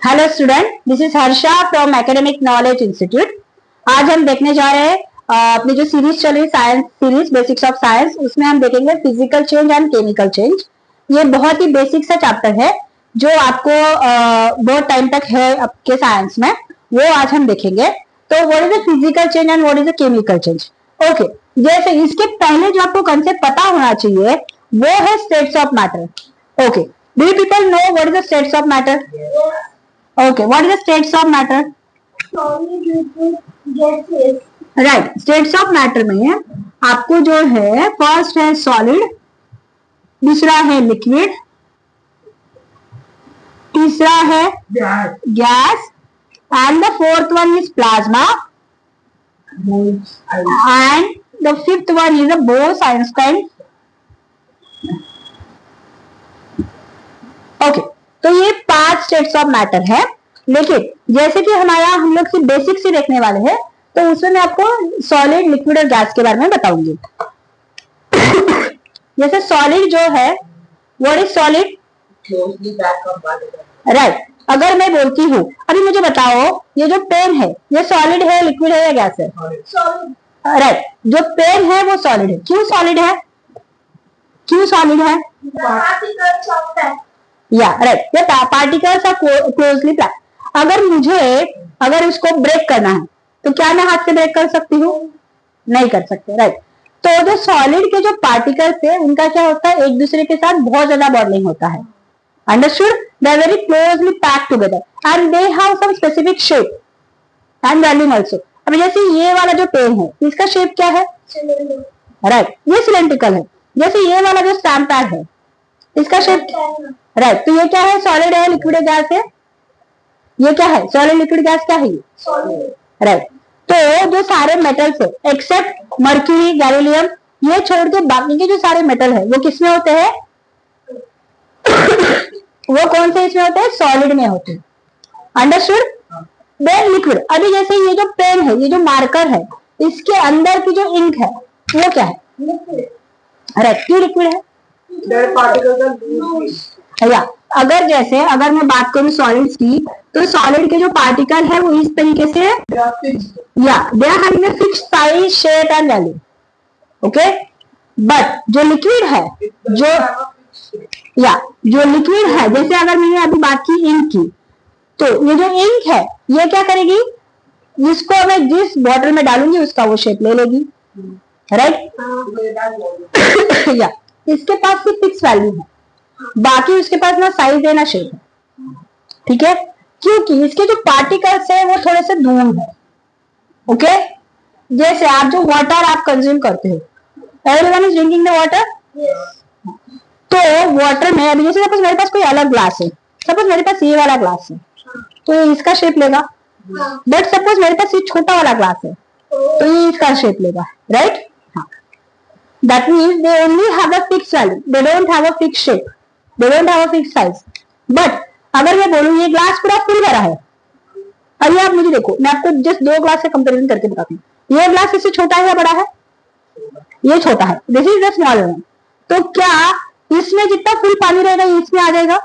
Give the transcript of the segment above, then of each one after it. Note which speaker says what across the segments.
Speaker 1: Hello student, this is Harsha from academic knowledge institute. आज हम देखने जा रहे हैं अपनी जो सीरीज चल रही है science series basics of science, उसमें हम देखेंगे physical change and chemical change. ये बहुत ही बेसिक सा चैप्टर है जो आपको बहुत टाइम तक है आपके साइंस में, वो आज हम देखेंगे। तो what is the physical change and what is the chemical change. Okay, जैसे इसके पहले जो आपको कंसेप्ट पता होना चाहिए वो है states of matter. Okay, do you people know what is the states of matter? Okay, what is the states of matter?
Speaker 2: Solid, liquid, gaseous.
Speaker 1: Right, states of matter में आपको जो है फर्स्ट है सॉलिड, दूसरा है लिक्विड, तीसरा है gas and the fourth one is plasma and the fifth one is the Bose Einstein. Okay, तो ये 5 स्टेट्स ऑफ मैटर है। लेकिन जैसे कि हमारा हम लोग सिर्फ बेसिक से देखने वाले हैं, तो उसमें मैं आपको सॉलिड, लिक्विड और गैस के बारे में बताऊंगी। जैसे सॉलिड जो है, व्हाट इज सॉलिड? राइट, अगर मैं बोलती हूँ अभी मुझे बताओ ये जो पेन है ये सॉलिड है, लिक्विड है या गैस है? राइट, जो पेन है वो सॉलिड है। क्यों सॉलिड है? क्यों सॉलिड है? या राइट, ये पार्टिकल्स आर क्लोजली पैक्ड। अगर उसको ब्रेक करना है तो क्या मैं हाथ से ब्रेक कर सकती हूँ? नहीं कर सकते। राइट, तो जो सॉलिड के जो पार्टिकल्स है उनका क्या होता है, एक दूसरे के साथ बहुत ज्यादा बॉन्डिंग होता है। Understood? They are very closely packed together and they have some specific shape and volume also. अब जैसे ये वाला जो पेन है इसका शेप क्या है? राइट, ये सिलेंड्रिकल है। जैसे ये वाला जो स्टैम्प पैड है इसका शेप राइट, तो ये क्या है? सॉलिड है, लिक्विड है, गैस है? ये क्या है? सॉलिड, लिक्विड, गैस क्या है? ये राइट। तो जो सारे मेटल्स है एक्सेप्ट मर्क्यूरी, गैलीलियम, ये छोड़ के बाकी के जो सारे मेटल है वो किसमें होते हैं? वो कौन से इसमें होते हैं? सॉलिड में होते हैं। अंडरस्टूड? देन लिक्विड, अभी जैसे ये जो पेन है, ये जो मार्कर है, इसके अंदर की जो इंक है वो क्या है? राइट, क्यों लिक्विड है? या अगर मैं बात करूं सॉलिड्स की, तो सॉलिड के जो पार्टिकल है वो इस तरीके से या they are having a fixed size, shape and value. Okay, but जो लिक्विड है जो लिक्विड है, जैसे अगर मैंने अभी बात की इंक की, तो ये जो इंक है ये क्या करेगी? जिसको मैं जिस बॉटल में डालूंगी उसका वो शेप ले लेगी। राइट, या इसके पास सिर्फ फिक्स वैल्यू है, बाकी उसके पास ना साइज है ना शेप है। ठीक है, क्योंकि इसके जो पार्टिकल्स है वो थोड़े से दूर है। ओके, जैसे आप जो वाटर आप कंज्यूम करते हो, everyone is drinking the water. तो वाटर में अभी जैसे सपोज मेरे पास कोई अलग ग्लास है, सपोज मेरे पास ये वाला ग्लास है तो ये इसका शेप लेगा। बट सपोज मेरे पास ये छोटा वाला ग्लास है तो ये इसका शेप लेगा। Right, that means they only have a fixed value, they don't have a fixed shape, they don't have a fixed size। but अगर मैं बोलूं ये ग्लास पूरा फुल भरा है, अभी आप मुझे देखो, मैं आपको जस्ट 2 ग्लास से कंपैरिजन करके बताती हूँ। ये ग्लास इससे छोटा है या बड़ा है? ये छोटा है, this is the small one. तो क्या इसमें जितना फुल पानी रहेगा ये इसमें आ जाएगा?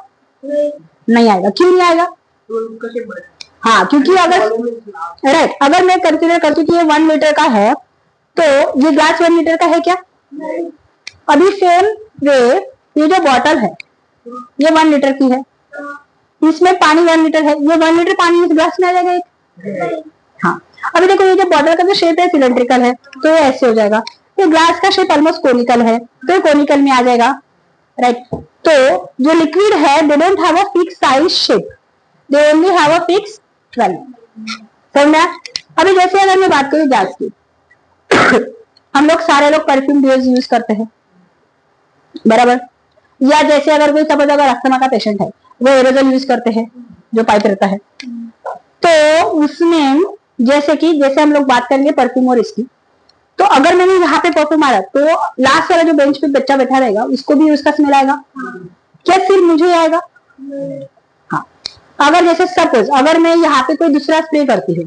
Speaker 1: नहीं आएगा। क्यों नहीं आएगा? हाँ, क्योंकि अगर मैं कंसिडर करती हूँ कि ये 1 लीटर का है तो ये ग्लास 1 लीटर का है क्या? अभी सेम वे ये जो बॉटल है ये 1 लीटर की है, इसमें पानी 1 लीटर है, ये 1 लीटर पानी इस ग्लास में आ जाएगा एक? हाँ, अभी देखो ये जो बॉटल का जो शेप है सिलेंड्रिकल है तो ये ऐसे हो जाएगा। ये ग्लास का शेप ऑलमोस्ट कोनिकल है तो ये कोनिकल में आ जाएगा। राइट, तो जो लिक्विड है दे don't have a fix size, shape, they only have a fix value. समझा? अभी जैसे अगर मैं बात करूँ गैस की, हम लोग सारे लोग परफ्यूम बेस यूज करते हैं, बराबर? या जैसे अगर कोई सपोज अगर अस्थमा का पेशेंट है वो एरोजल यूज करते हैं जो पाइप रहता है, तो उसमें जैसे हम लोग बात करेंगे परफ्यूम और इसकी, तो अगर मैंने यहाँ पे परफ्यूम मारा तो लास्ट वाला जो बेंच पे बच्चा बैठा रहेगा उसको भी उसका स्मेल आएगा क्या? सिर्फ मुझे आएगा? हाँ, अगर जैसे सपोज अगर मैं यहाँ पे कोई दूसरा स्प्रे करती हूँ,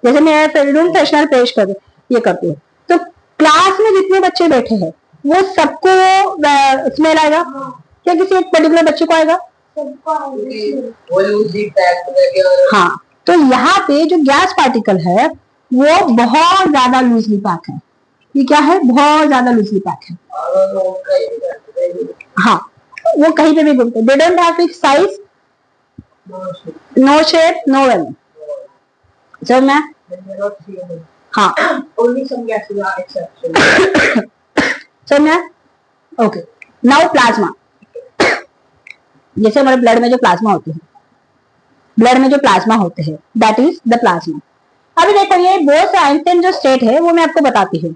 Speaker 1: जैसे मैं रूम फ्रेशनर पेश कर ये करती हूँ, तो क्लास में जितने बच्चे बैठे हैं वो सबको स्मेल आएगा क्या? किसी एक पर्टिकुलर बच्चे को आएगा?
Speaker 2: वो लूजली पैक हो गया और
Speaker 1: हाँ, तो यहाँ पे जो गैस पार्टिकल है वो बहुत ज्यादा लूजली पैक है। ये क्या है? बहुत ज्यादा लूजली पैक है। हाँ, वो कहीं पे भी घूमते। They don't have fix size, no shape, no value. समझ में? हाँ,
Speaker 2: only some gases are exception.
Speaker 1: समझ में? Okay, now plasma. जैसे हमारे ब्लड में जो प्लाज्मा होते हैं, ब्लड में जो प्लाज्मा होते हैं, दैट इज द प्लाज्मा। अभी देखो, ये बोस आइंस्टाइन जो स्टेट है वो मैं आपको बताती हूँ।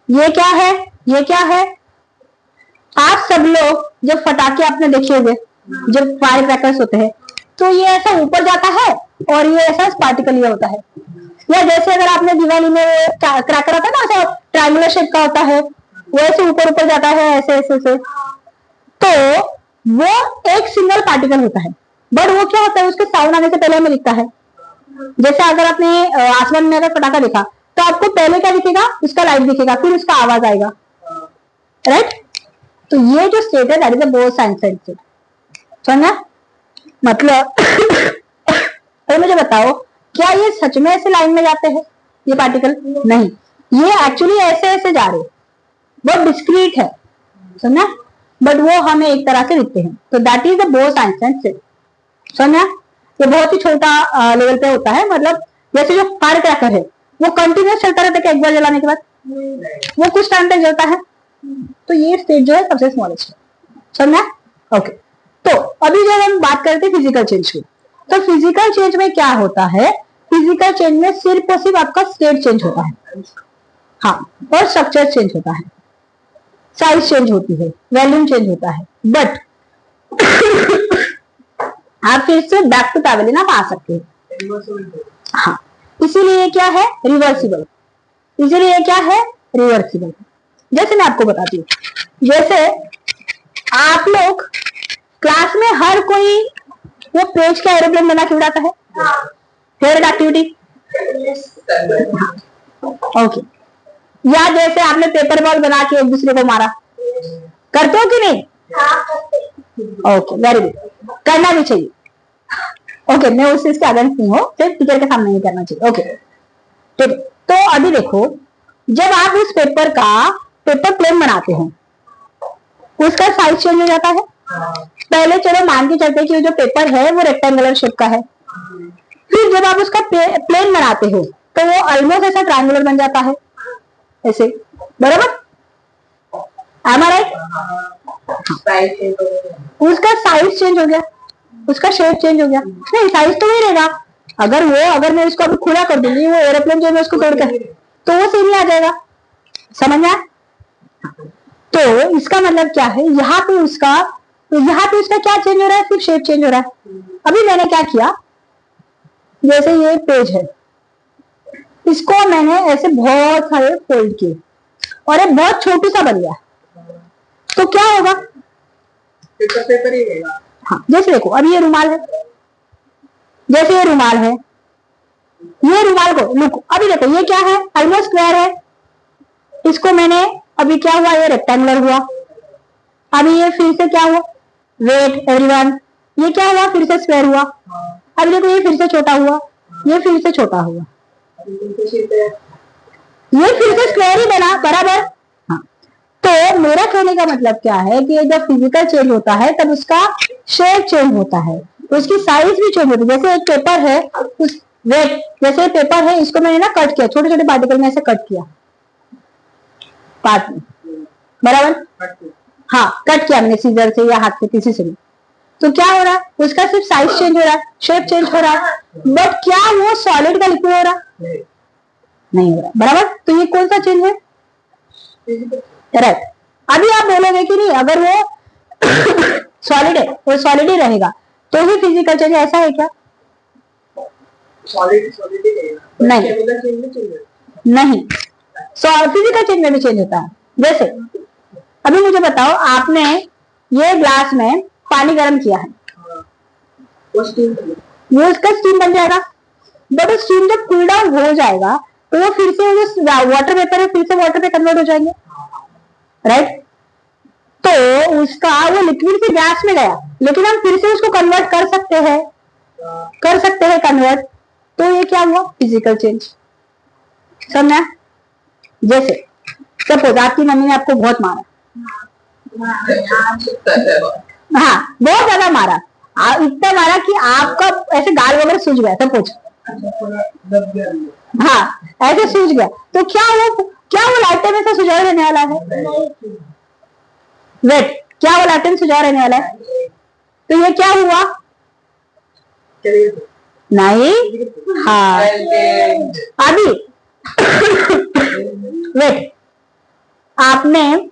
Speaker 1: ये क्या है? ये क्या है? आप सब लोग जब फटाके आपने देखे होंगे, जब फायर क्रैकर्स होते हैं, तो ये ऐसा ऊपर जाता है और ये ऐसा पार्टिकल ये होता है। या जैसे अगर आपने दिवाली में क्रैकर आता है ना, ऐसा ट्रायंगुलर शेप का होता है, वो ऐसे ऊपर ऊपर जाता है, ऐसे ऐसे ऐसे। तो वो एक सिंगल पार्टिकल होता है, बट वो क्या होता है, उसके साउंड आने से पहले हमें दिखता है। जैसे अगर आपने आसमान में अगर पटाखा देखा तो आपको पहले क्या दिखेगा? उसका लाइट दिखेगा, फिर उसका आवाज आएगा, राइट? तो ये जो स्टेट है that is the Bose Einstein state. समझा? मतलब अरे मुझे बताओ, क्या ये सच में ऐसे लाइन में जाते हैं ये पार्टिकल? नहीं, ये एक्चुअली ऐसे ऐसे जा रहे, बहुत डिस्क्रीट है, समझा? बट वो हमें एक तरह से दिखते हैं। तो that is the Bose Einstein state. समझा? ये बहुत ही छोटा लेवल पे होता है। मतलब जैसे जो फायर क्रैकर है वो कंटिन्यूस चलता रहता है क्या एक बार जलाने के बाद? वो कुछ टाइम तक जलता है। तो ये स्टेट जो है सबसे स्मॉलेस्ट है। समझा? ओके, तो अभी जब हम बात करते हैं फिजिकल चेंज की, तो फिजिकल चेंज में क्या होता है? फिजिकल चेंज में सिर्फ और सिर्फ आपका स्टेट चेंज होता है, हाँ, और स्ट्रक्चर चेंज होता है, साइज चेंज होती है, वॉल्यूम चेंज होता है। बट आप फिर से बैक टू पैवेलियन आप आ सकते हैं। हाँ, इसीलिए क्या है? रिवर्सिबल। इसीलिए क्या है? रिवर्सिबल। जैसे मैं आपको बताती हूँ, जैसे आप लोग क्लास में हर कोई वो पेज का एरोप्लेन बना के उड़ाता है, फेवरेट एक्टिविटी। ओके, या जैसे आपने पेपर बॉल बना के एक दूसरे को मारा, करते हो कि नहीं? ओके, वेरी गुड, करना भी चाहिए। ओके, मैं उस चीज के अगेंस्ट नहीं हूँ, सिर्फ टीचर के सामने नहीं करना चाहिए। ओके, ठीक है। तो अभी देखो, जब आप उस पेपर का पेपर प्लेन बनाते हो, उसका साइज चेंज हो जाता है। पहले चलो मान के चलते कि जो पेपर है वो रेक्टेंगुलर शेप का है, फिर जब आप उसका प्लेन बनाते हो तो वो ऑलमोस्ट ऐसा ट्रायंगुलर बन जाता है, ऐसे, बराबर? Am I right? उसका साइज चेंज हो गया, उसका शेप चेंज हो गया। नहीं, साइज तो वही रहेगा। अगर मैं इसको अभी खुला कर दूंगी, वो एरोप्लेन जो है उसको तोड़कर, तो वो सेम ही आ जाएगा। समझ में? तो इसका मतलब क्या है? यहाँ पे उसका क्या चेंज हो रहा है? सिर्फ शेप चेंज हो रहा है। अभी मैंने क्या किया, जैसे ये पेज है, इसको मैंने ऐसे बहुत सारे फोल्ड किए और एक बहुत छोटू सा बन गया, तो क्या होगा?
Speaker 2: पेपर ही रहेगा।
Speaker 1: हाँ, जैसे देखो, अभी ये रुमाल है, जैसे ये रुमाल है, ये रुमाल को लुक, अभी देखो ये क्या है? ऑलमोस्ट स्क्वायर है। इसको मैंने अभी क्या हुआ? ये रेक्टेंगुलर हुआ। अभी ये फिर से क्या हुआ? वेट एवरीवन, ये क्या हुआ? फिर से स्क्वायर हुआ। अब देखो ये फिर से छोटा हुआ, ये फिर से छोटा हुआ, ये फिर से स्क्वायर ही बना, बराबर? हाँ, तो मेरा कहने का मतलब क्या है कि जब फिजिकल चेंज होता है तब उसका शेप चेंज होता है, तो उसकी साइज भी चेंज होती है। जैसे एक पेपर है, उस वेट, जैसे पेपर है, इसको मैंने ना कट किया, छोटे छोटे पार्टिकल में ऐसे कट किया पार्ट में, बराबर? हाँ, कट किया मैंने सीजर से या हाथ से, किसी से भी। तो क्या हो रहा है? उसका सिर्फ साइज चेंज हो रहा है, शेप चेंज हो रहा है, बट क्या वो सॉलिड का लिक्विड हो रहा है? नहीं हो रहा, बराबर? तो ये कौन सा चेंज है? करेक्ट। अभी आप बोलोगे कि नहीं, अगर वो सॉलिड है, वो सॉलिड ही रहेगा, तो ही फिजिकल चेंज। ऐसा है क्या?
Speaker 2: सॉलिड ही रहेगा,
Speaker 1: नहीं, नहीं, फिजिकल चेंज में भी चेंज होता है। जैसे अभी मुझे बताओ, आपने ये ग्लास में पानी गर्म किया है, वो उसका स्टीम बन जाएगा, बट स्टीम जब कूल डाउन हो जाएगा तो वो फिर से जो वाटर वेपर है फिर से वाटर पे कन्वर्ट हो जाएंगे, राइट? तो तो उसका वो लिक्विड से गैस में गया, लेकिन हम फिर से उसको कन्वर्ट कर सकते हैं कन्वर्ट। तो ये क्या हुआ? Physical change. समझा? जैसे सपोज आपकी मम्मी ने आपको बहुत मारा, हाँ बहुत ज्यादा मारा, इतना मारा कि आपका ऐसे गाल वगैरह सूज गया, सपोज, हाँ ऐसे सूज गया, तो क्या वो लाइफ टाइम ऐसा सुझाव रहने वाला है? वेट, क्या वो लाइफ टाइम सुझाव रहने वाला है? तो ये क्या हुआ? नहीं, हाँ अभी वेट, आपने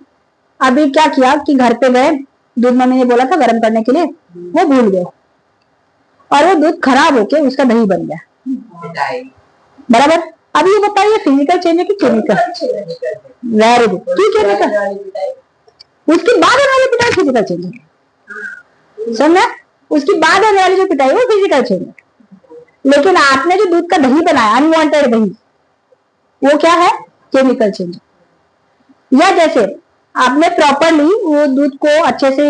Speaker 1: अभी क्या किया कि घर पे गए, दूध मम्मी ने बोला था गर्म करने के लिए, वो भूल गए और वो दूध खराब होके उसका दही बन गया, बराबर। अभी ये बताइए फिजिकल चेंज है कि केमिकल? वेरी गुड, क्यों केमिकल? उसके बाद आने वाली पिटाई फिजिकल चेंज है, समझे? उसकी बाद आने वाली जो पिटाई वो फिजिकल चेंज है, लेकिन आपने जो दूध का दही बनाया, अनवांटेड दही, वो क्या है? Chemical change. या जैसे आपने प्रॉपरली वो दूध को अच्छे से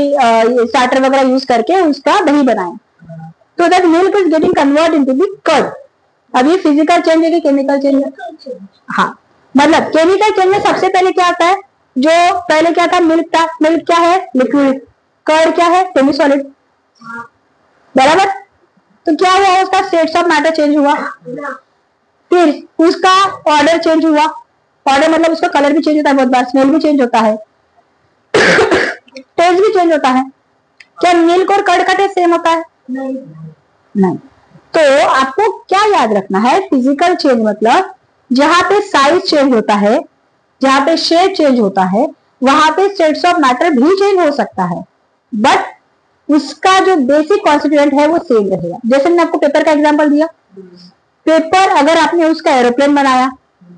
Speaker 1: स्टार्टर वगैरह यूज करके उसका दही बनाया, तो that milk is getting convert into the curd. अब ये फिजिकल चेंज है कि केमिकल चेंज है? हाँ, मतलब केमिकल चेंज में सबसे पहले क्या आता है? जो पहले क्या था? मिल्क था। मिल्क क्या है? लिक्विड। कर्ड क्या है? सेमी सॉलिड, बराबर। तो क्या हुआ? उसका स्टेट्स ऑफ मैटर चेंज हुआ, फिर उसका ऑर्डर चेंज हुआ। ऑर्डर मतलब उसका कलर भी चेंज होता है, बहुत बार स्मेल भी चेंज होता है, टेस्ट भी चेंज होता है। क्या मिल्क और कर्ड का टेस्ट सेम होता है? नहीं। तो आपको क्या याद रखना है? फिजिकल चेंज मतलब जहां पे साइज चेंज होता है, जहां पे शेप चेंज होता है, वहां पे स्टेट्स ऑफ मैटर भी चेंज हो सकता है, बट उसका जो बेसिक कॉन्स्टिट्यूएंट है वो सेम रहेगा। जैसे मैंने आपको पेपर का एग्जांपल दिया, पेपर अगर आपने उसका एरोप्लेन बनाया,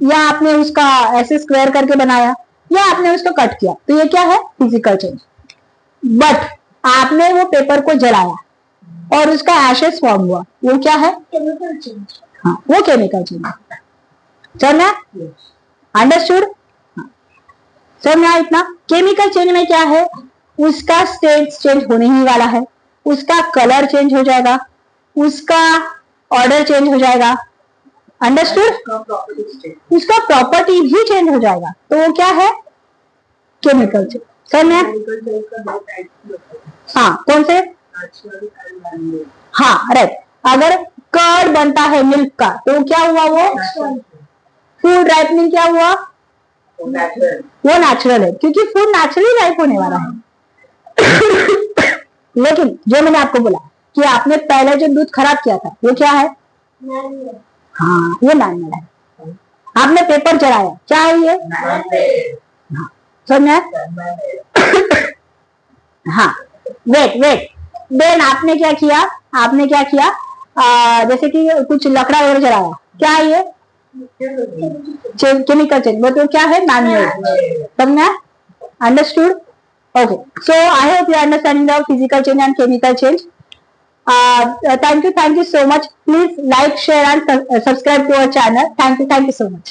Speaker 1: या आपने उसका ऐसे स्क्वायर करके बनाया, या आपने उसको कट किया, तो ये क्या है? Physical change. बट आपने वो पेपर को जलाया और उसका एशेस फॉर्म हुआ, वो क्या है? Chemical change. हाँ, वो केमिकल चेंज। समझा? अंडरस्टूड? समझा इतना? केमिकल चेंज में क्या है? उसका स्टेट चेंज होने ही वाला है, उसका कलर चेंज हो जाएगा, उसका ऑर्डर चेंज हो जाएगा, अंडरस्टूड? उसका प्रॉपर्टी भी चेंज हो जाएगा, तो वो क्या है? Chemical change. समझ? हाँ, कौन से? हाँ राइट। अगर कर्ड बनता है मिल्क का, तो क्या हुआ? वो फूड राइपनिंग क्या हुआ? वो नेचुरल है, क्योंकि फूड नेचुरली राइप होने वाला है। लेकिन जो मैंने आपको बोला कि आपने पहले जो दूध खराब किया था, वो क्या है? हाँ, ये मैनुअल है। आपने पेपर जलाया, क्या है ये? हाँ, समझे? हाँ, वेट, देन आपने क्या किया? जैसे कि कुछ लकड़ा वगैरह जलाया, क्या है ये? Chemical change. वो तो क्या है? मैनुअल। समझा? Understood? Okay, so I hope you are understanding the physical change and chemical change. Thank you so much. Please like, share and subscribe to our channel. Thank you so much.